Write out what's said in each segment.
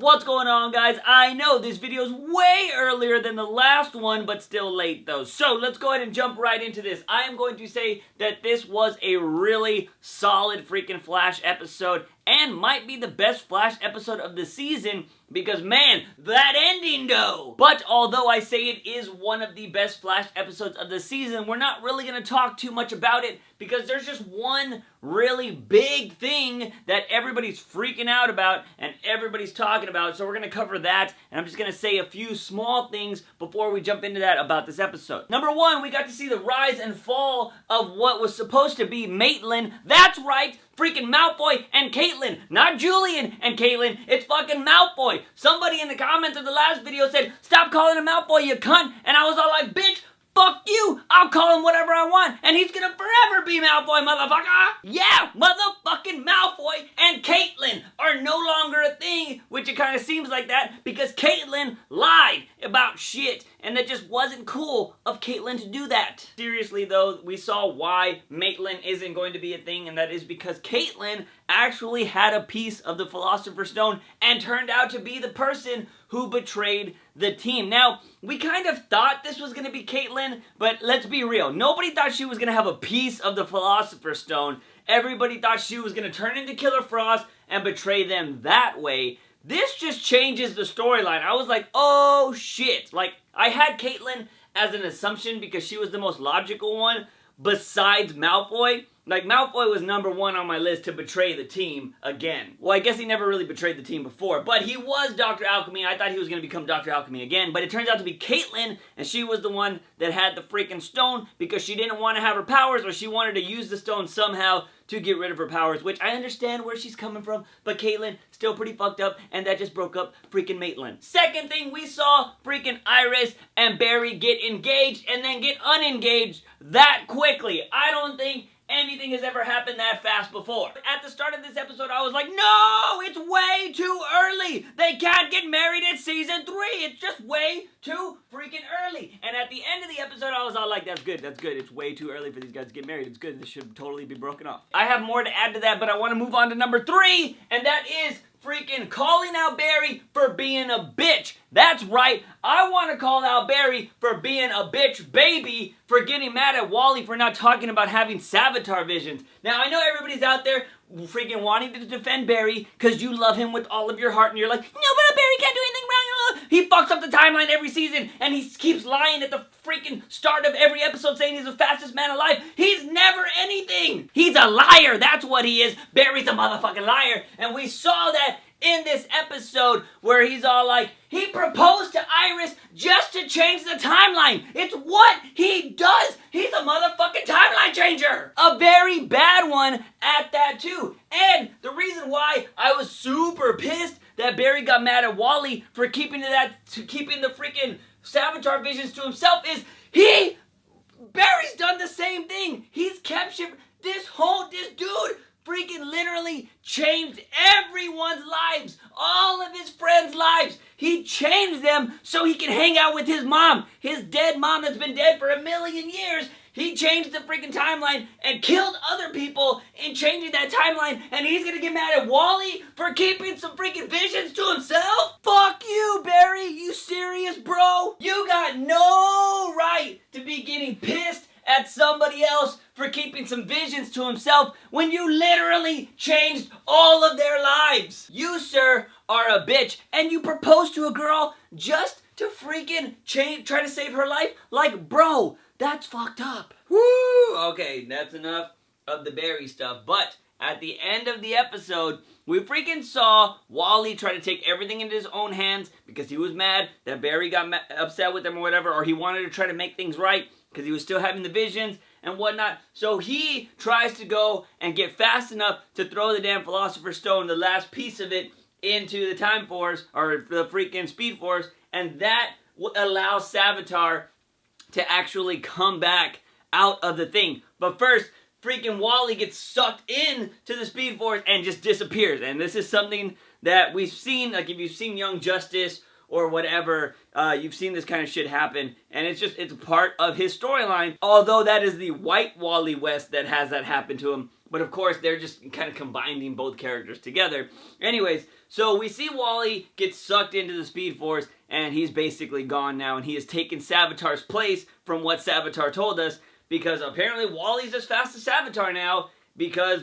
What's going on, guys? I know this video is way earlier than the last one, but still late though. So let's go ahead and jump right into this. I am going to say that this was a really solid freaking Flash episode and might be the best Flash episode of the season because, man, that ending though! But although I say it is one of the best Flash episodes of the season, we're not really going to talk too much about it because there's just one really big thing that everybody's freaking out about and everybody's talking about, so we're going to cover that, and I'm just going to say a few small things before we jump into that about this episode. Number one, we got to see the rise and fall of what was supposed to be Maitland. That's right! Freaking Malfoy and Caitlyn, not Julian and Caitlyn, it's fucking Malfoy. Somebody in the comments of the last video said, stop calling him Malfoy, you cunt, and I was all like, bitch, fuck you, I'll call him whatever I want, and he's gonna forever be Malfoy, motherfucker. Yeah, motherfucking Malfoy and Caitlyn are no longer a thing, which it kind of seems like that, because Caitlyn lied about shit, and that just wasn't cool of Caitlyn to do that. Seriously though, we saw why Maitland isn't going to be a thing, and that is because Caitlyn actually had a piece of the Philosopher's Stone and turned out to be the person who betrayed the team. Now, we kind of thought this was going to be Caitlyn, but let's be real. Nobody thought she was going to have a piece of the Philosopher's Stone. Everybody thought she was going to turn into Killer Frost and betray them that way. This just changes the storyline. I was like, oh shit. Like, I had Caitlyn as an assumption because she was the most logical one besides Malfoy. Like, Malfoy was number one on my list to betray the team again. Well, I guess he never really betrayed the team before, but he was Dr. Alchemy. I thought he was going to become Dr. Alchemy again, but it turns out to be Caitlyn, and she was the one that had the freaking stone because she didn't want to have her powers, or she wanted to use the stone somehow to get rid of her powers, which I understand where she's coming from, but Caitlyn, still pretty fucked up, and that just broke up freaking Maitland. Second thing, we saw freaking Iris and Barry get engaged and then get unengaged that quickly. I don't think anything has ever happened that fast before. At the start of this episode, I was like, no, it's way too early. They can't get married in season 3. It's just way too freaking early. And at the end of the episode, I was all like, that's good, that's good. It's way too early for these guys to get married. It's good. This should totally be broken off. I have more to add to that, but I want to move on to number 3, and that is freaking calling out Barry for being a bitch. That's right, I want to call out Barry for being a bitch baby, for getting mad at Wally for not talking about having Savitar visions. Now, I know everybody's out there freaking wanting to defend Barry because you love him with all of your heart and you're like, no, but Barry can't do anything wrong. He fucks up the timeline every season and he keeps lying at the freaking start of every episode saying he's the fastest man alive. He's never anything. He's a liar. That's what he is. Barry's a motherfucking liar. And we saw that in this episode where he's all like, he proposed to Iris just to change the timeline. It's what he does. He's a motherfucking timeline changer. A very bad one at that too. And the reason why I was super pissed that Barry got mad at Wally for keeping the freaking Savitar visions to himself is Barry's done the same thing. He's captured this dude freaking literally changed everyone's lives, all of his friends' lives. He changed them so he can hang out with his mom, his dead mom that's been dead for 1,000,000 years. He changed the freaking timeline and killed other people in changing that timeline, and he's gonna get mad at Wally for keeping some freaking visions to himself? Fuck you, Barry, you serious, bro? You got no right to be getting pissed at somebody else for keeping some visions to himself when you literally changed all of their lives. You, sir, are a bitch, and you proposed to a girl just to freaking try to save her life? Like, bro, that's fucked up. Woo! Okay, that's enough of the Barry stuff, but at the end of the episode, we freaking saw Wally try to take everything into his own hands because he was mad that Barry got upset with him or whatever, or he wanted to try to make things right because he was still having the visions and whatnot. So he tries to go and get fast enough to throw the damn Philosopher's Stone, the last piece of it, into the Time Force, or the freaking Speed Force, and that allows Savitar to actually come back out of the thing. But first, freaking Wally gets sucked in to the Speed Force and just disappears. And this is something that we've seen, like if you've seen Young Justice or whatever. You've seen this kind of shit happen, and it's part of his storyline, although that is the white Wally West that has that happen to him. But of course, they're just kind of combining both characters together. Anyways, so we see Wally get sucked into the Speed Force, and he's basically gone now, and he has taken Savitar's place from what Savitar told us, because apparently Wally's as fast as Savitar now, because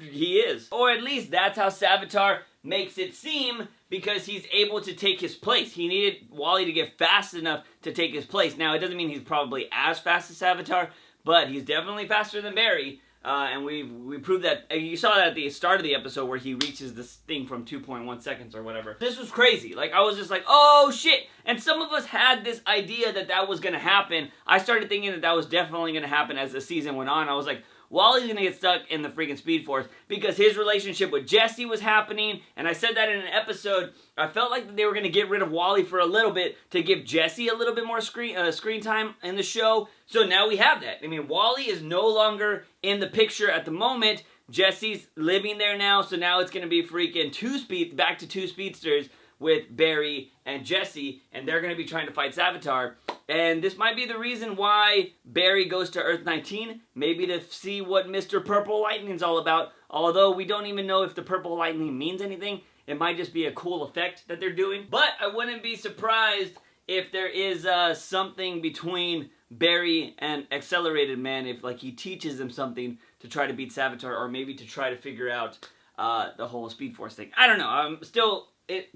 he is. Or at least that's how Savitar makes it seem, because he's able to take his place. He needed Wally to get fast enough to take his place. Now, it doesn't mean he's probably as fast as Savitar, but he's definitely faster than Barry. And we proved that. You saw that at the start of the episode where he reaches this thing from 2.1 seconds or whatever. This was crazy. Like, I was just like, oh shit. And some of us had this idea that that was going to happen. I started thinking that that was definitely going to happen as the season went on. I was like, Wally's going to get stuck in the freaking Speed Force because his relationship with Jesse was happening, and I said that in an episode. I felt like they were going to get rid of Wally for a little bit to give Jesse a little bit more screen time in the show, so now we have that. I mean, Wally is no longer in the picture at the moment. Jesse's living there now, so now it's going to be freaking back to two speedsters with Barry and Jesse, and they're going to be trying to fight Savitar. And this might be the reason why Barry goes to Earth 19, maybe to see what Mr. Purple Lightning's all about, although we don't even know if the Purple Lightning means anything. It might just be a cool effect that they're doing. But I wouldn't be surprised if there is something between Barry and Accelerated Man, if like he teaches them something to try to beat Savitar, or maybe to try to figure out the whole Speed Force thing. I don't know, I'm still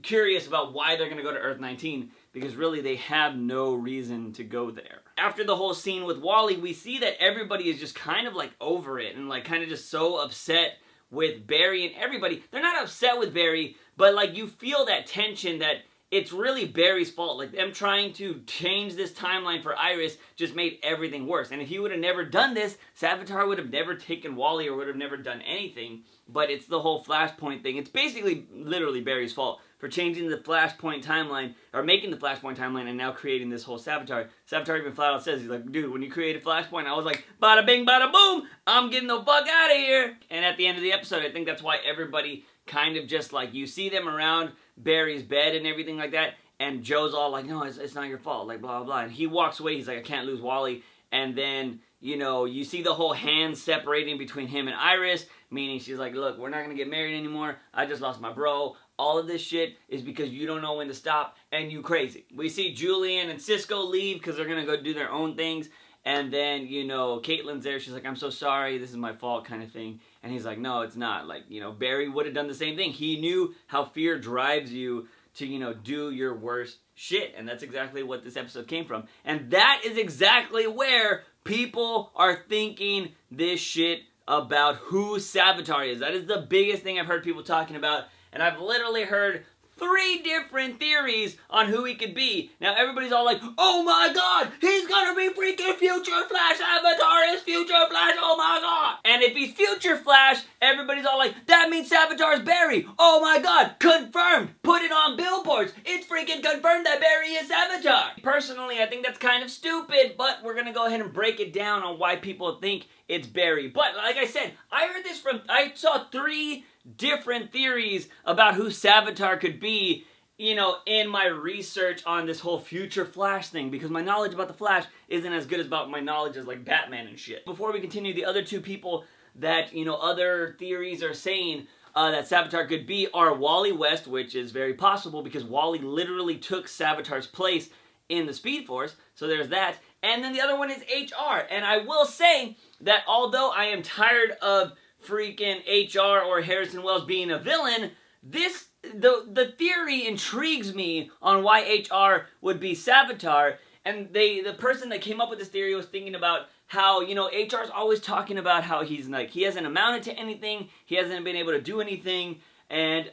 curious about why they're going to go to Earth 19, because really they have no reason to go there. After the whole scene with Wally, we see that everybody is just kind of like over it and like kind of just so upset with Barry and everybody. They're not upset with Barry, but like you feel that tension that it's really Barry's fault. Like them trying to change this timeline for Iris just made everything worse. And if he would have never done this, Savitar would have never taken Wally or would have never done anything. But it's the whole Flashpoint thing. It's basically literally Barry's fault for changing the Flashpoint timeline, or making the Flashpoint timeline, and now creating this whole Savitar. Savitar even flat out says, he's like, dude, when you created Flashpoint, I was like, bada bing, bada boom, I'm getting the fuck out of here. And at the end of the episode, I think that's why everybody kind of just like, you see them around Barry's bed and everything like that, and Joe's all like, no, it's not your fault, like blah, blah, blah. And he walks away, he's like, I can't lose Wally. And then, you know, you see the whole hand separating between him and Iris, meaning she's like, look, we're not going to get married anymore. I just lost my bro. All of this shit is because you don't know when to stop, and you crazy. We see Julian and Cisco leave because they're going to go do their own things. And then, you know, Caitlin's there. She's like, I'm so sorry. This is my fault kind of thing. And he's like, no, it's not. Like, you know, Barry would have done the same thing. He knew how fear drives you to, you know, do your worst shit. And that's exactly what this episode came from. And that is exactly where people are thinking this shit about who Savitar is. That is the biggest thing I've heard people talking about. And I've literally heard 3 different theories on who he could be. Now everybody's all like, oh my god, he's gonna be freaking Future Flash. Savitar is Future Flash, oh my god. And if he's Future Flash, everybody's all like, that means Savitar is Barry. Oh my god, confirmed. Put it on billboards. It's freaking confirmed that Barry is Savitar. Personally, I think that's kind of stupid, but we're gonna go ahead and break it down on why people think it's Barry. But like I said, I saw 3 different theories about who Savitar could be, you know, in my research on this whole Future Flash thing, because my knowledge about the Flash isn't as good as about my knowledge as like Batman and shit. Before we continue, the other 2 people that, you know, other theories are saying that Savitar could be are Wally West, which is very possible because Wally literally took Savitar's place in the Speed Force, so there's that. And then the other one is HR, and I will say that although I am tired of freaking HR or Harrison Wells being a villain, the theory intrigues me on why HR would be Savitar. And the person that came up with this theory was thinking about how, you know, HR's always talking about how he's like, he hasn't amounted to anything, he hasn't been able to do anything, and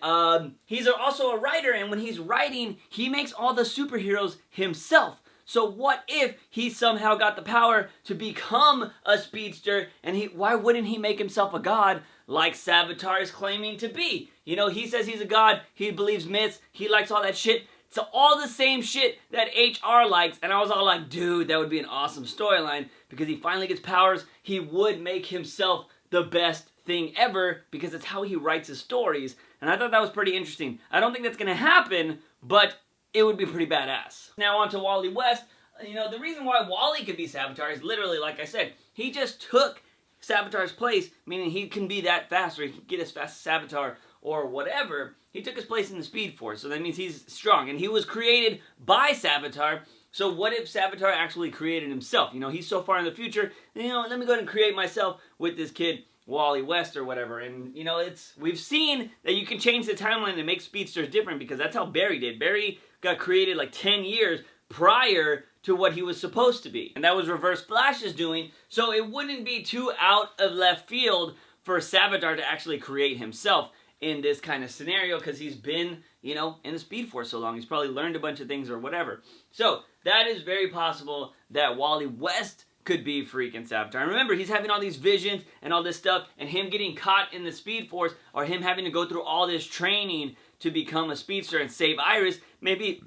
he's also a writer, and when he's writing, he makes all the superheroes himself. So what if he somehow got the power to become a speedster, and why wouldn't he make himself a god like Savitar is claiming to be? You know, he says he's a god, he believes myths, he likes all that shit. So all the same shit that HR likes, and I was all like, dude, that would be an awesome storyline, because he finally gets powers, he would make himself the best thing ever, because it's how he writes his stories, and I thought that was pretty interesting. I don't think that's gonna happen, but it would be pretty badass. Now on to Wally West. You know, the reason why Wally could be Savitar is literally, like I said, he just took Savitar's place, meaning he can be that fast, or he can get as fast as Savitar, or whatever. He took his place in the Speed Force, so that means he's strong. And he was created by Savitar, so what if Savitar actually created himself? You know, he's so far in the future, you know, let me go ahead and create myself with this kid, Wally West or whatever. And, you know, we've seen that you can change the timeline and make speedsters different, because that's how Barry did. Barry got created like 10 years prior to what he was supposed to be. And that was Reverse Flash's doing, so it wouldn't be too out of left field for Savitar to actually create himself in this kind of scenario, because he's been, you know, in the Speed Force so long. He's probably learned a bunch of things or whatever. So, that is very possible that Wally West could be freaking Savitar. And remember, he's having all these visions and all this stuff, and him getting caught in the Speed Force, or him having to go through all this training to become a speedster and save Iris, maybe,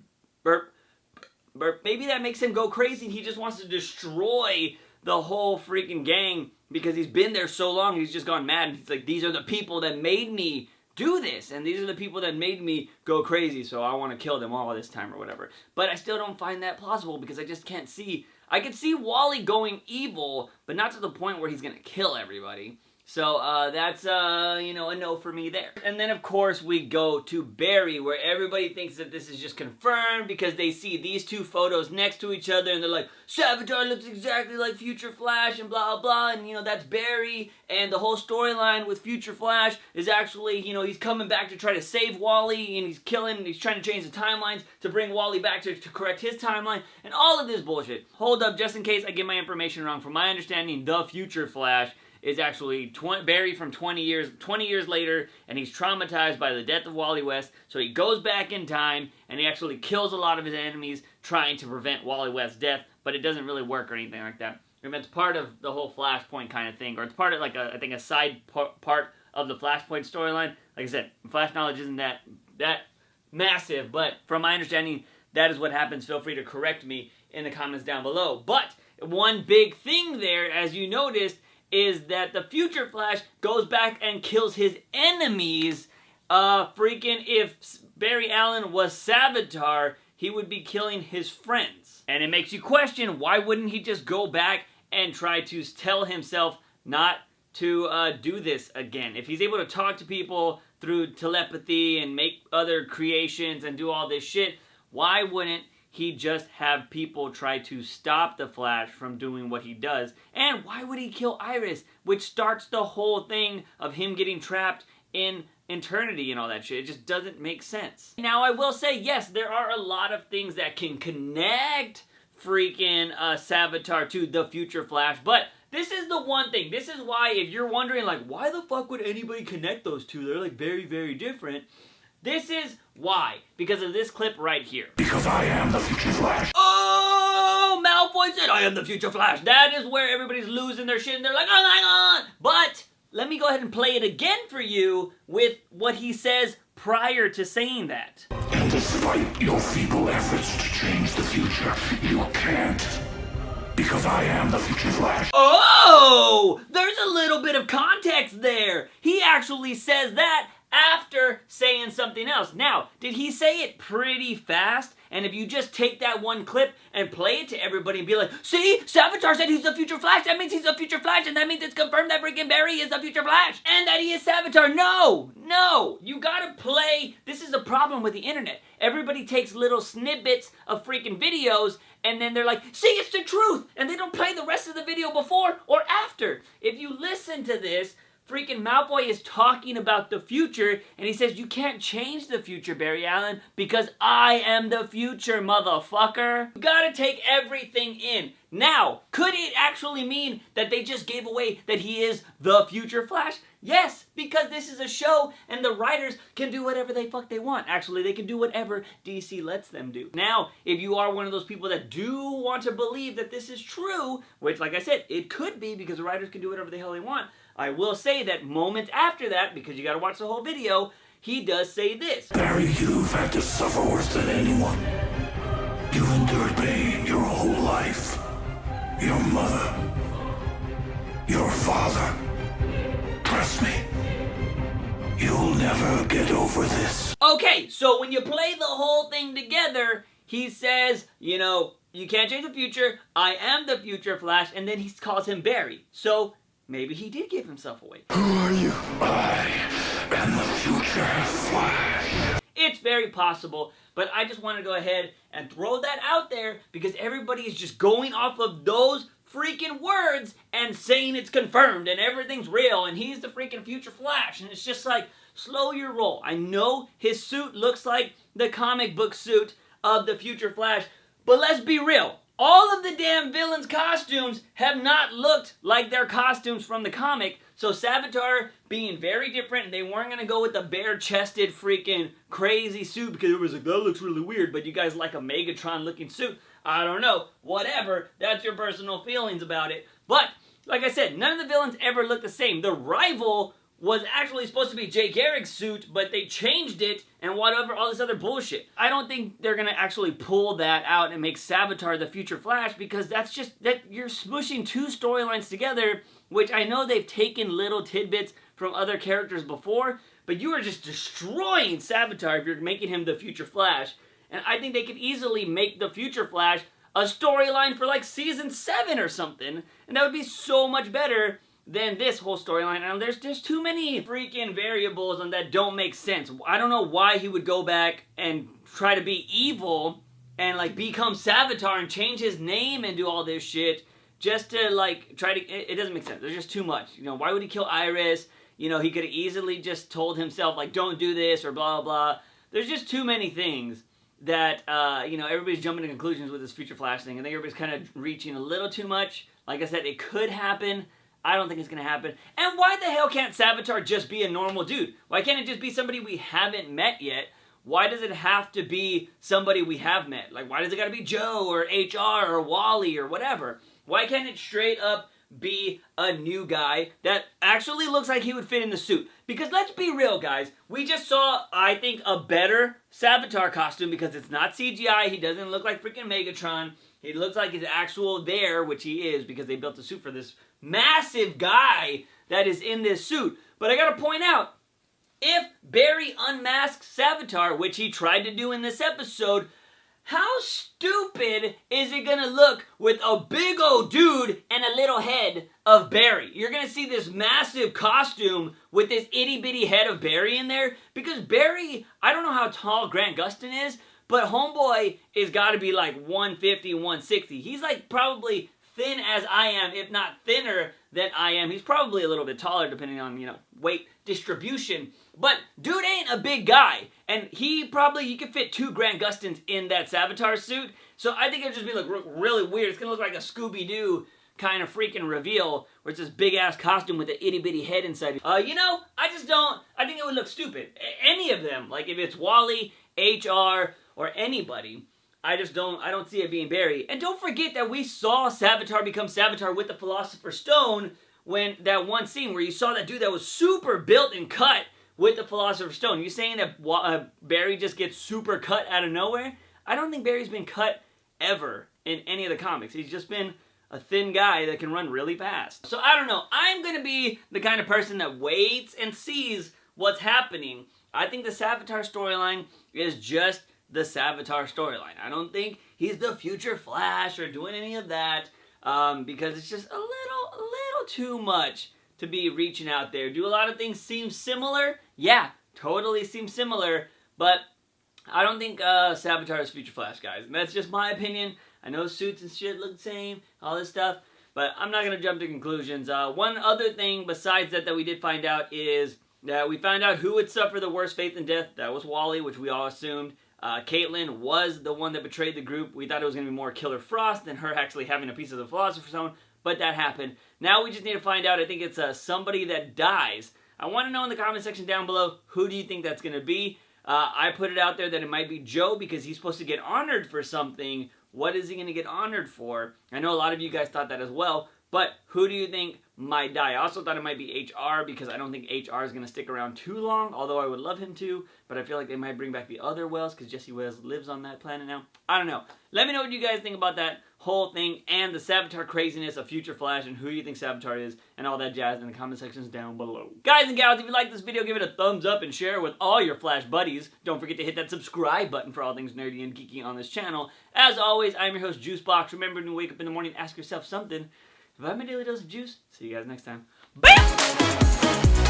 maybe that makes him go crazy, and he just wants to destroy the whole freaking gang, because he's been there so long, he's just gone mad, and he's like, these are the people that made me do this, and these are the people that made me go crazy, so I want to kill them all this time or whatever. But I still don't find that plausible, because I just can't see. I could see Wally going evil, but not to the point where he's gonna kill everybody. So, that's, you know, a no for me there. And then, of course, we go to Barry, where everybody thinks that this is just confirmed because they see these two photos next to each other, and they're like, Savitar looks exactly like Future Flash, and blah, blah, and, you know, that's Barry, and the whole storyline with Future Flash is actually, you know, he's coming back to try to save Wally, and he's trying to change the timelines to bring Wally back to correct his timeline, and all of this bullshit. Hold up, just in case I get my information wrong, from my understanding, the Future Flash is actually Barry from 20 years later, and he's traumatized by the death of Wally West, so he goes back in time, and he actually kills a lot of his enemies trying to prevent Wally West's death, but it doesn't really work or anything like that. And it's part of the whole Flashpoint kind of thing, or it's part of, like, I think a side part of the Flashpoint storyline. Like I said, Flash knowledge isn't that massive, but from my understanding, that is what happens. Feel free to correct me in the comments down below. But one big thing there, as you noticed, is that the Future Flash goes back and kills his enemies. If Barry Allen was Savitar, he would be killing his friends. And it makes you question, why wouldn't he just go back and try to tell himself not to do this again? If he's able to talk to people through telepathy and make other creations and do all this shit, why wouldn't he just have people try to stop the Flash from doing what he does? And why would he kill Iris, which starts the whole thing of him getting trapped in eternity and all that shit? It just doesn't make sense. Now, I will say, yes, there are a lot of things that can connect freaking Savitar to the Future Flash, but this is the one thing. This is why, if you're wondering, like, why the fuck would anybody connect those two? They're, like, very, very different. This is why. Because of this clip right here. Because I am the Future Flash. Oh, Malfoy said I am the Future Flash. That is where everybody's losing their shit and they're like, oh my god. But let me go ahead and play it again for you with what he says prior to saying that. And despite your feeble efforts to change the future, you can't. Because I am the Future Flash. Oh, there's a little bit of context there. He actually says that after saying something else. Now, did he say it pretty fast? And if you just take that one clip and play it to everybody and be like, see, Savitar said he's the Future Flash, that means he's the Future Flash, and that means it's confirmed that freaking Barry is the Future Flash, and that he is Savitar. No, you gotta play. This is the problem with the internet. Everybody takes little snippets of freaking videos, and then they're like, see, it's the truth, and they don't play the rest of the video before or after. If you listen to this, freaking Malfoy is talking about the future, and he says, you can't change the future, Barry Allen, because I am the future, motherfucker. You gotta take everything in. Now, could it actually mean that they just gave away that he is the Future Flash? Yes, because this is a show, and the writers can do whatever they fuck they want. Actually, they can do whatever DC lets them do. Now, if you are one of those people that do want to believe that this is true, which, like I said, it could be because the writers can do whatever the hell they want, I will say that moments after that, because you gotta watch the whole video, he does say this. Barry, you've had to suffer worse than anyone. You've endured pain your whole life. Your mother. Your father. Trust me. You'll never get over this. Okay, so when you play the whole thing together, he says, you know, you can't change the future, I am the future Flash, and then he calls him Barry. So maybe he did give himself away. Who are you? I am the future Flash. It's very possible, but I just want to go ahead and throw that out there because everybody is just going off of those freaking words and saying it's confirmed and everything's real and he's the freaking future Flash, and it's just like, slow your roll. I know his suit looks like the comic book suit of the future Flash, but let's be real. All of the damn villains' costumes have not looked like their costumes from the comic, so Savitar being very different, they weren't going to go with the bare-chested freaking crazy suit because it was like, that looks really weird, but you guys like a Megatron-looking suit. I don't know. Whatever. That's your personal feelings about it. But, like I said, none of the villains ever look the same. The rival was actually supposed to be Jay Garrick's suit, but they changed it and whatever, all this other bullshit. I don't think they're going to actually pull that out and make Savitar the future Flash because that's just, that you're smushing two storylines together, which I know they've taken little tidbits from other characters before, but you are just destroying Savitar if you're making him the future Flash. And I think they could easily make the future Flash a storyline for like season 7 or something, and that would be so much better than this whole storyline. And there's too many freaking variables on that don't make sense. I don't know why he would go back and try to be evil and like become Savitar and change his name and do all this shit just to like try to, it doesn't make sense. There's just too much. You know, why would he kill Iris? You know, he could have easily just told himself like, don't do this or blah, blah, blah. There's just too many things that, you know, everybody's jumping to conclusions with this future Flash thing. I think everybody's kind of reaching a little too much. Like I said, it could happen. I don't think it's going to happen. And why the hell can't Savitar just be a normal dude? Why can't it just be somebody we haven't met yet? Why does it have to be somebody we have met? Like, why does it got to be Joe or HR or Wally or whatever? Why can't it straight up be a new guy that actually looks like he would fit in the suit? Because let's be real, guys. We just saw, I think, a better Savitar costume because it's not CGI. He doesn't look like freaking Megatron. He looks like he's actual there, which he is because they built a suit for this massive guy that is in this suit. But I gotta point out, if Barry unmasks Savitar, which he tried to do in this episode, how stupid is it gonna look with a big old dude and a little head of Barry? You're gonna see this massive costume with this itty bitty head of Barry in there, because Barry, I don't know how tall Grant Gustin is, but homeboy is gotta be like 150, 160. He's like probably thin as I am, if not thinner than I am. He's probably a little bit taller depending on, you know, weight distribution. But dude ain't a big guy. And he probably, you could fit 2 Grant Gustins in that Savitar suit. So I think it'd just be like really weird. It's gonna look like a Scooby-Doo kind of freaking reveal where it's this big ass costume with an itty bitty head inside. You know, I think it would look stupid. Any of them, like if it's Wally, HR, or anybody, I don't see it being Barry. And don't forget that we saw Savitar become Savitar with the Philosopher's Stone when that one scene where you saw that dude that was super built and cut with the Philosopher's Stone. You saying that Barry just gets super cut out of nowhere? I don't think Barry's been cut ever in any of the comics. He's just been a thin guy that can run really fast. So I don't know. I'm going to be the kind of person that waits and sees what's happening. I think the Savitar storyline is just the Savitar storyline. I don't think he's the future Flash or doing any of that because it's just a little too much to be reaching out there. Do a lot of things seem similar? Yeah, totally seem similar, but I don't think Savitar is future Flash, guys. And that's just my opinion. I know suits and shit look the same, all this stuff, but I'm not going to jump to conclusions. One other thing besides that we did find out is that we found out who would suffer the worst fate in death. That was Wally, which we all assumed. Caitlin was the one that betrayed the group. We thought it was going to be more Killer Frost than her actually having a piece of the Philosopher's Stone, but that happened. Now we just need to find out, I think it's somebody that dies. I want to know in the comment section down below, who do you think that's going to be? I put it out there that it might be Joe because he's supposed to get honored for something. What is he going to get honored for? I know a lot of you guys thought that as well, but who do you think might die? I also thought it might be HR because I don't think HR is going to stick around too long, although I would love him to, but I feel like they might bring back the other Wells because Jesse Wells lives on that planet now. I don't know. Let me know what you guys think about that whole thing and the Savitar craziness of Future Flash and who you think Savitar is and all that jazz in the comment sections down below. Guys and gals, if you like this video, give it a thumbs up and share it with all your Flash buddies. Don't forget to hit that subscribe button for all things nerdy and geeky on this channel. As always, I'm your host, JUICEbox. Remember, when you wake up in the morning, ask yourself something. If I have my daily dose of juice, see you guys next time. Bam!